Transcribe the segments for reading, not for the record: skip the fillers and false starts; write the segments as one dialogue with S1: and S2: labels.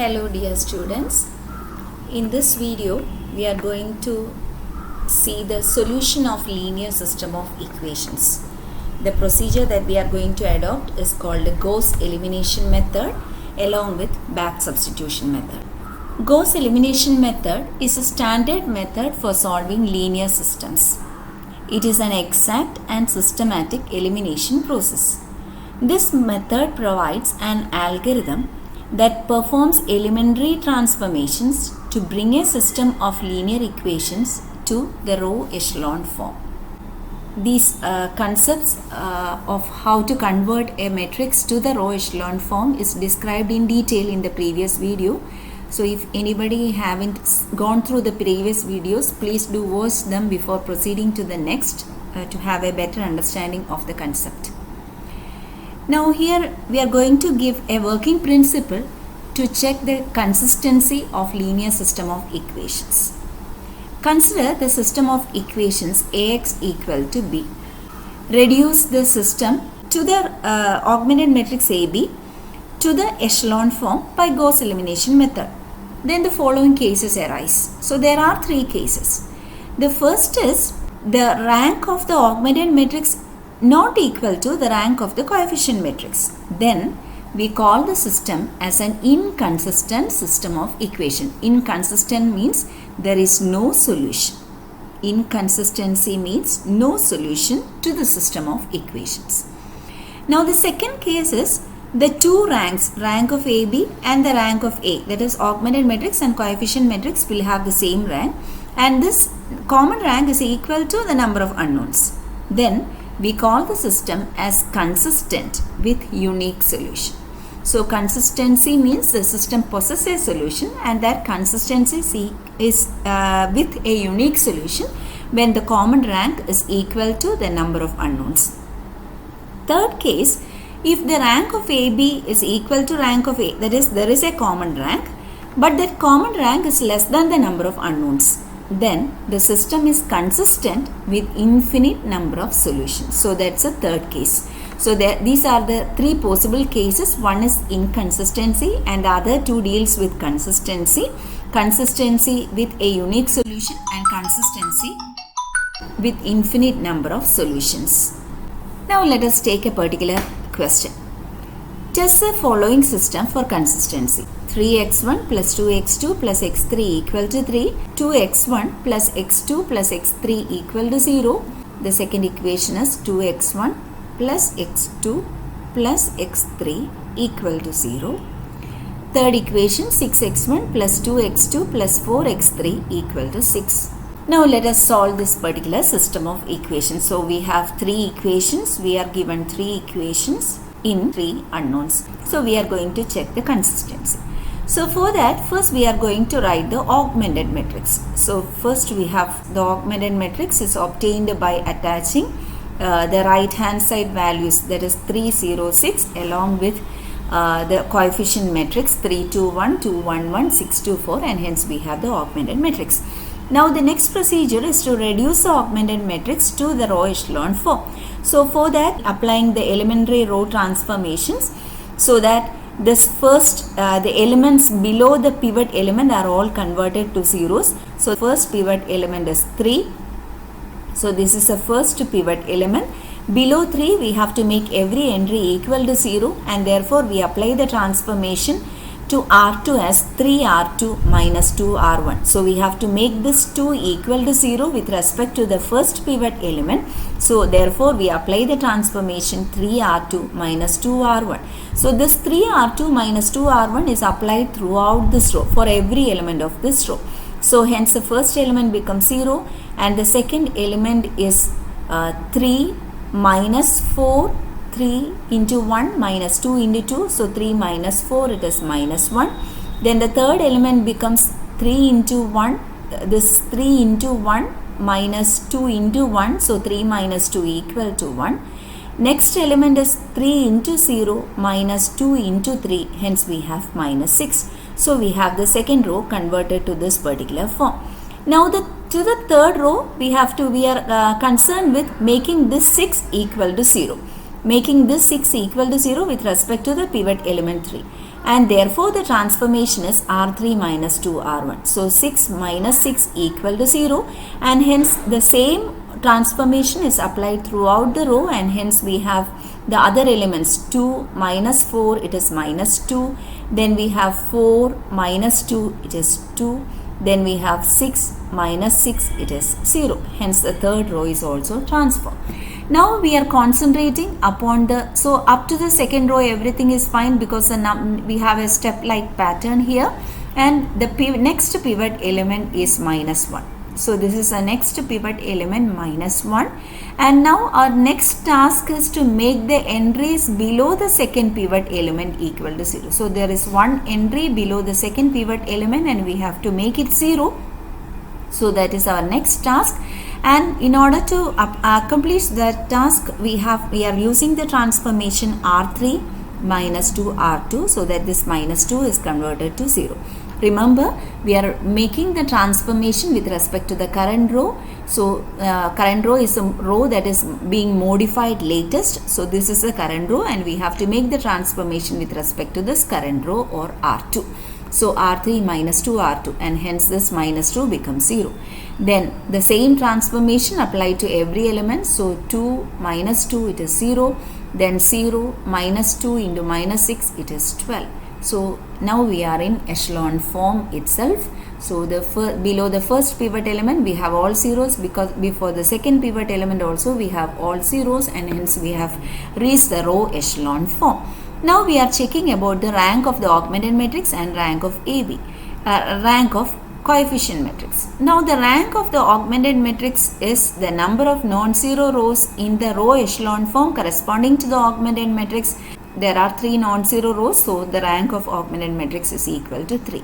S1: Hello dear students, in this video we are going to see the solution of linear system of equations. The procedure that we are going to adopt is called the Gauss elimination method along with back substitution method. Gauss elimination method is a standard method for solving linear systems. It is an exact and systematic elimination process. This method provides an algorithm that performs elementary transformations to bring a system of linear equations to the row echelon form. These concepts of how to convert a matrix to the row echelon form is described in detail in the previous video. So if anybody haven't gone through the previous videos, please do watch them before proceeding to the next to have a better understanding of the concept. Now here we are going to give a working principle to check the consistency of linear system of equations. Consider the system of equations Ax equal to b. Reduce the system to the augmented matrix AB to the echelon form by Gauss elimination method. Then the following cases arise. So there are three cases. The first is the rank of the augmented matrix not equal to the rank of the coefficient matrix. Then we call the system as an inconsistent system of equation. Inconsistent means there is no solution. Inconsistency means no solution to the system of equations. Now the second case is the two ranks, rank of AB and the rank of A, that is augmented matrix and coefficient matrix will have the same rank, and this common rank is equal to the number of unknowns. Then we call the system as consistent with unique solution. So consistency means the system possesses a solution, and that consistency is with a unique solution when the common rank is equal to the number of unknowns. Third case, if the rank of AB is equal to rank of A, that is there is a common rank, but that common rank is less than the number of unknowns, then the system is consistent with infinite number of solutions. So that's a third case. So these are the three possible cases. One is inconsistency and the other two deals with consistency. Consistency with a unique solution and consistency with infinite number of solutions. Now let us take a particular question. Test the following system for consistency. 3x1 plus 2x2 plus x3 equal to 3, 2x1 plus x2 plus x3 equal to 0. The second equation is 2x1 plus x2 plus x3 equal to 0. Third equation 6x1 plus 2x2 plus 4x3 equal to 6. Now let us solve this particular system of equations. So we have three equations. We are given three equations in three unknowns. So we are going to check the consistency. So for that, first we are going to write the augmented matrix. So first we have the augmented matrix is obtained by attaching the right hand side values, that is 3, 0, 6 along with the coefficient matrix 3, 2, 1, 2, 1, 1, 6, 2, 4, and hence we have the augmented matrix. Now the next procedure is to reduce the augmented matrix to the row echelon form. So for that, applying the elementary row transformations so that this first the elements below the pivot element are all converted to zeros. So first pivot element is 3. So this is the first pivot element. Below 3 we have to make every entry equal to 0, and therefore we apply the transformation to R2 as 3R2 minus 2R1. So we have to make this 2 equal to 0 with respect to the first pivot element. So therefore we apply the transformation 3R2 minus 2R1. So this 3R2 minus 2R1 is applied throughout this row for every element of this row. So hence the first element becomes 0 and the second element is 3 minus 4, 3 into 1 minus 2 into 2. So 3 minus 4, it is minus 1. Then the third element becomes 3 into 1. This 3 into 1 minus 2 into 1. So 3 minus 2 equal to 1. Next element is 3 into 0 minus 2 into 3. Hence we have minus 6. So we have the second row converted to this particular form. Now to the third row we are concerned with making this 6 equal to 0. making this 6 equal to 0 with respect to the pivot element 3. And therefore the transformation is R3 minus 2R1. So 6 minus 6 equal to 0, and hence the same transformation is applied throughout the row, and hence we have the other elements 2 minus 4, it is minus 2. Then we have 4 minus 2, it is 2. Then we have 6 minus 6, it is 0. Hence the third row is also transformed. Now we are concentrating upon the, so up to the second row everything is fine because we have a step-like pattern here, and the next pivot element is minus 1. So this is the next pivot element minus 1, and now our next task is to make the entries below the second pivot element equal to 0. So there is one entry below the second pivot element and we have to make it 0. So that is our next task, and in order to accomplish that task we are using the transformation R3 minus 2R2, so that this minus 2 is converted to 0. Remember, we are making the transformation with respect to the current row. So current row is a row that is being modified latest. So this is the current row and we have to make the transformation with respect to this current row or R2. So R3 minus 2R2, and hence this minus 2 becomes 0. Then the same transformation applied to every element. So 2 minus 2, it is 0. Then 0 minus 2 into minus 6, it is 12. So now we are in echelon form itself. So below the first pivot element we have all zeros, because before the second pivot element also we have all zeros, and hence we have reached the row echelon form. Now we are checking about the rank of the augmented matrix and rank of AB, rank of coefficient matrix. Now the rank of the augmented matrix is the number of non-zero rows in the row echelon form corresponding to the augmented matrix. There are 3 non-zero rows, so the rank of augmented matrix is equal to 3.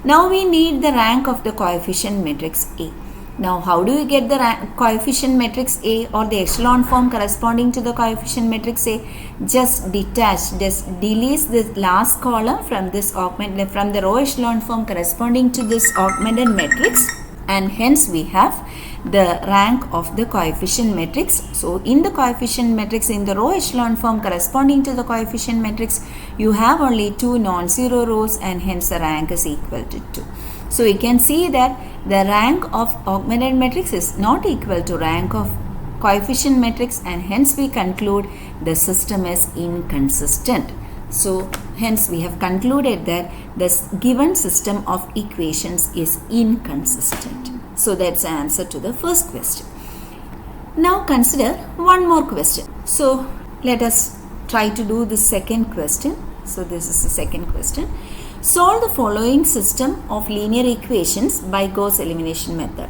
S1: Now we need the rank of the coefficient matrix A. Now how do you get the coefficient matrix A or the echelon form corresponding to the coefficient matrix A? Just detach, just delete the last column from this from the row echelon form corresponding to this augmented matrix, and hence we have the rank of the coefficient matrix. So in the coefficient matrix, in the row echelon form corresponding to the coefficient matrix, you have only 2 non-zero rows, and hence the rank is equal to 2. So we can see that the rank of augmented matrix is not equal to rank of coefficient matrix, and hence we conclude the system is inconsistent. So hence we have concluded that this given system of equations is inconsistent. So that's the answer to the first question. Now consider one more question. So let us try to do the second question. So this is the second question. Solve the following system of linear equations by Gauss elimination method.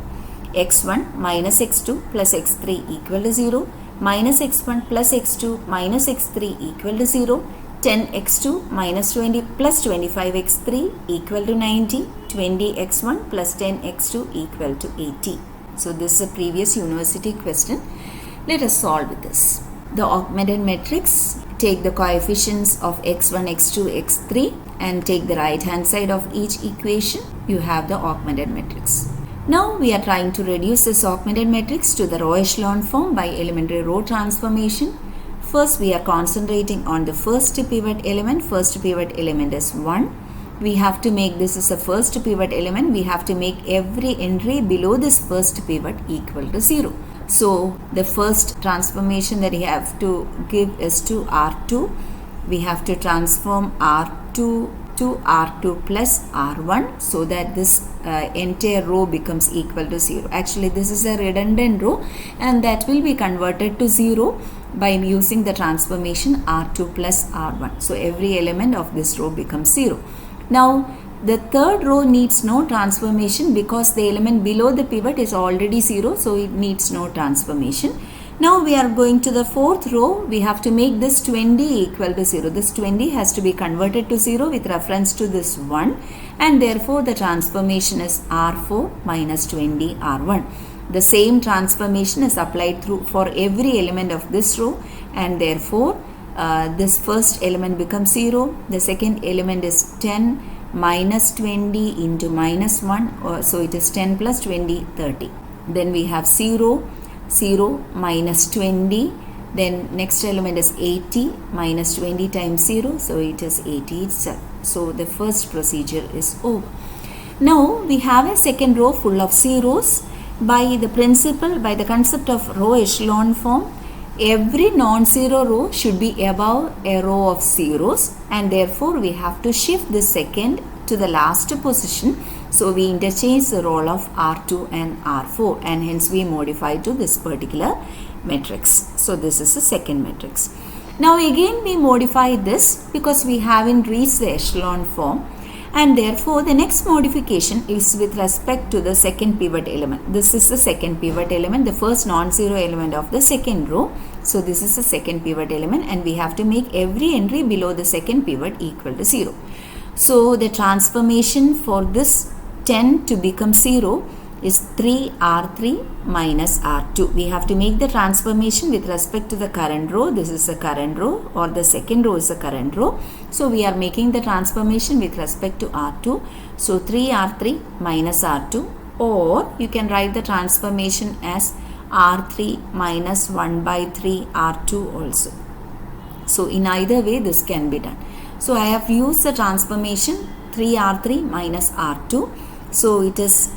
S1: x1 minus x2 plus x3 equal to 0, minus x1 plus x2 minus x3 equal to 0, 10x2 minus 20 plus 25x3 equal to 90, 20x1 plus 10x2 equal to 80. So this is a previous university question. Let us solve this. The augmented matrix, take the coefficients of x1, x2, x3 and take the right hand side of each equation. You have the augmented matrix. Now we are trying to reduce this augmented matrix to the row echelon form by elementary row transformation. First we are concentrating on the first pivot element. First pivot element is 1. We have to make this as a first pivot element. We have to make every entry below this first pivot equal to 0. So the first transformation that we have to give is to R2. We have to transform R2 to R2 plus R1 so that this entire row becomes equal to 0. Actually this is a redundant row and that will be converted to 0 by using the transformation R2 plus R1. So every element of this row becomes 0. Now the third row needs no transformation because the element below the pivot is already 0, so it needs no transformation. Now we are going to the fourth row. We have to make this 20 equal to 0. This 20 has to be converted to 0 with reference to this 1, and therefore the transformation is R4 minus 20 R1. The same transformation is applied for every element of this row, and therefore this first element becomes 0. The second element is 10 minus 20 into minus 1, so it is 10 plus 20, 30. Then we have 0, 0 minus 20 Then next element is 80 minus 20 times 0. So it is 80 itself. So the first procedure is over. Now we have a second row full of zeros. By the concept of row echelon form, every non-zero row should be above a row of zeros, and therefore we have to shift the second to the last position. So we interchange the role of R2 and R4, and hence we modify to this particular matrix. So this is the second matrix. Now again we modify this because we haven't reached the echelon form, and therefore the next modification is with respect to the second pivot element. This is the second pivot element, the first non-zero element of the second row. So this is the second pivot element, and we have to make every entry below the second pivot equal to 0. So the transformation for this 10 to become 0 is 3R3 minus R2. We have to make the transformation with respect to the current row. This is the current row, or the second row is the current row. So we are making the transformation with respect to R2. So 3R3 minus R2, or you can write the transformation as R3 minus 1 by 3 R2 also. So in either way this can be done. So I have used the transformation 3R3 minus R2. So it is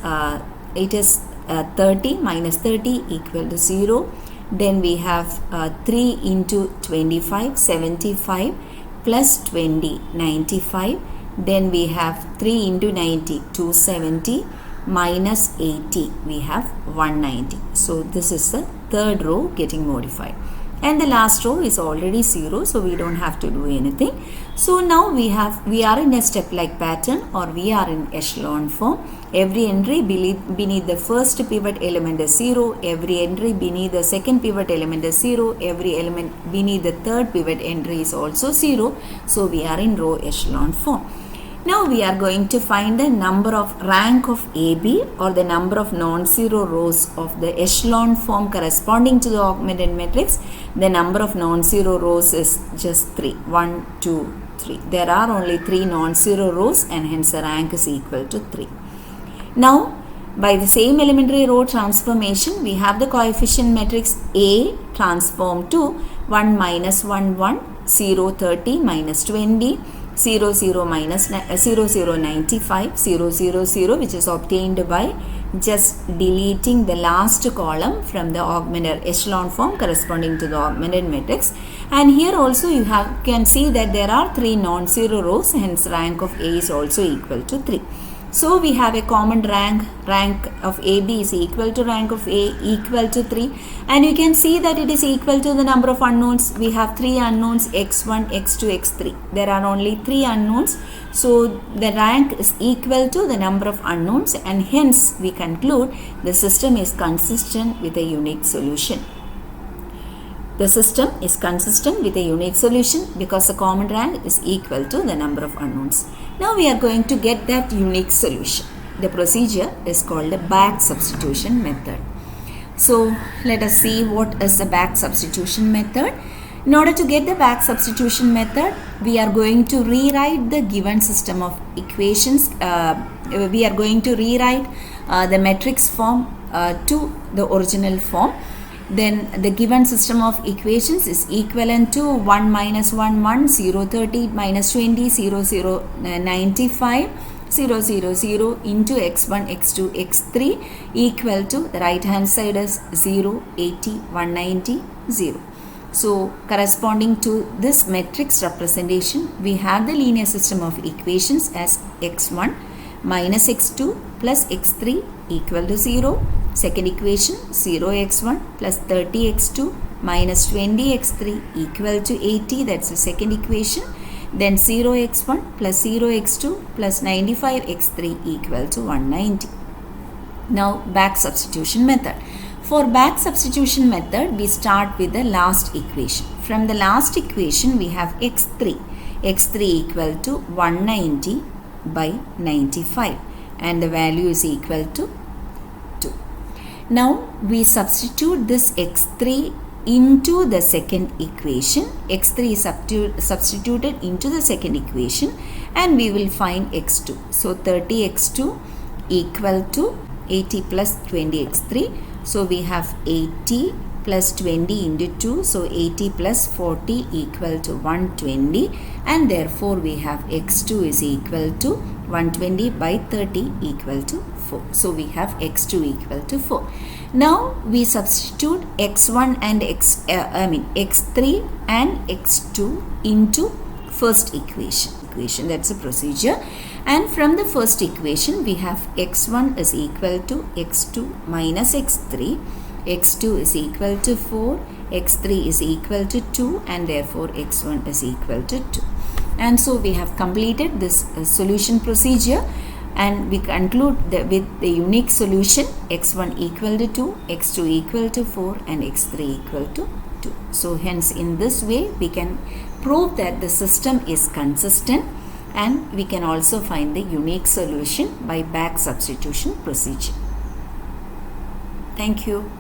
S1: 30 minus 30 equal to 0. Then we have 3 into 25, 75, plus 20, 95. Then we have 3 into 90, 270, minus 80, we have 190. So this is the third row getting modified. And the last row is already 0, so we don't have to do anything. So now we are in a step-like pattern, or we are in echelon form. Every entry beneath the first pivot element is 0. Every entry beneath the second pivot element is 0. Every element beneath the third pivot entry is also 0. So we are in row echelon form. Now we are going to find the number of rank of AB, or the number of non-zero rows of the echelon form corresponding to the augmented matrix. The number of non-zero rows is just 3. 1, 2, 3. There are only 3 non-zero rows, and hence the rank is equal to 3. Now by the same elementary row transformation, we have the coefficient matrix A transformed to 1 minus 1 1, 0 30 minus 20, 0 0 minus 0 0 95, 0 0 0, which is obtained by just deleting the last column from the augmented echelon form corresponding to the augmented matrix. And here also you can see that there are 3 non-zero rows, hence rank of A is also equal to 3. So we have a common rank of AB is equal to rank of A equal to 3, and you can see that it is equal to the number of unknowns. We have 3 unknowns, x1, x2, x3. There are only 3 unknowns, so the rank is equal to the number of unknowns, and hence we conclude the system is consistent with a unique solution. The system is consistent with a unique solution because the common rank is equal to the number of unknowns. Now we are going to get that unique solution. The procedure is called the back substitution method. So let us see what is the back substitution method. In order to get the back substitution method, we are going to rewrite the given system of equations. We are going to rewrite the matrix form to the original form. Then the given system of equations is equivalent to 1 minus 1 1, 0 30 minus 20, 0 0 95, 0 0 0 into x1 x2 x3 equal to the right hand side is 0 80 190 0. So corresponding to this matrix representation, we have the linear system of equations as x1 minus x2 plus x3 equal to 0. Second equation 0x1 plus 30x2 minus 20x3 equal to 80. That's the second equation. Then 0x1 plus 0x2 plus 95x3 equal to 190. Now back substitution method. For back substitution method, we start with the last equation. From the last equation, we have x3. x3 equal to 190 by 95, and the value is equal to 2. Now we substitute this x3 into the second equation. x3 is substituted into the second equation, and we will find x2. So 30x2 equal to 80 plus 20x3. So we have 80 plus 20 into 2, so 80 plus 40 equal to 120, and therefore we have x2 is equal to 120 by 30 equal to 4. So we have x2 equal to 4. Now we substitute x1 and x3 and x2 into first equation. That's a procedure, and from the first equation we have x1 is equal to x2 minus x3, x2 is equal to 4, x3 is equal to 2, and therefore x1 is equal to 2. And so we have completed this solution procedure, and we conclude with the unique solution x1 equal to 2, x2 equal to 4, and x3 equal to 2. So hence in this way we can prove that the system is consistent, and we can also find the unique solution by back substitution procedure. Thank you.